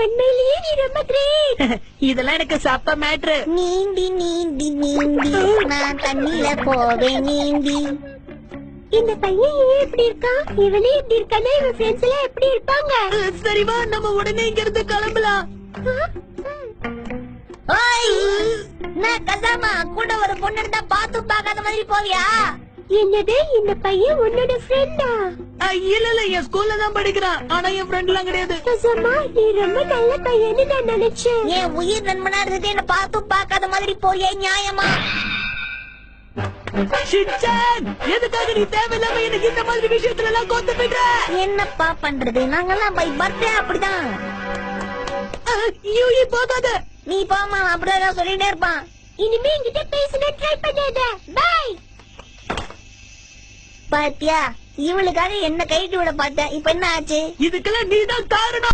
உண்மையிலேயே நீ ரொம்ப கிரேட். இதெல்லாம் எனக்கு சப்ப மேட்ரு. நீந்தி நீந்தி நீந்தி நான் தண்ணியில போவேன் நீந்தி. இந்த பையன் ஏன் இப்படி இருக்கான்? இவனே இப்படி இருக்கானே, இவன் ஃப்ரெண்ட்ஸ் எல்லாம் எப்படி இருப்பாங்க? சரிவா, நம்ம உடனே இங்க இருந்து கிளம்பலாம். நான் கசாமா கூட ஒரு பொண்ணு இருந்தா பாத்து பாக்காத மாதிரி போவியா? என்னது, இந்த பையன் உன்னோட ஃப்ரெண்டா? இல்ல என் ஸ்கூல்ல தான் படிக்கிறான். ஆனா என் ஃப்ரெண்ட் எல்லாம் கிடையாது. கசாமா, நீ ரொம்ப நல்ல பையன்னு நான் நினைச்சேன். என் உயிர் நண்பனா இருந்துட்டு என்ன பாத்து பாக்காத மாதிரி போறியா? நியாயமா? ஷின்சான், எதுக்காக நீ தேவையில்லாம எனக்கு இந்த மாதிரி விஷயத்துல எல்லாம் கோத்து போயிட்ட? என்னப்பா பண்றது, நாங்கெல்லாம் பை பர்த்டே அப்படிதான். யூயி போகாத. நீ போமா, அப்படிதான் சொல்லிட்டே இருப்பான். இனிமே என்கிட்ட பேசினா ட்ரை பண்ணாத. பை. பாத்தியா, இவளுக்காக என்ன கைட்டு விட பார்த்தேன். இப்ப என்ன ஆச்சு? இதுக்கெல்லாம் நீதான் காரணம்.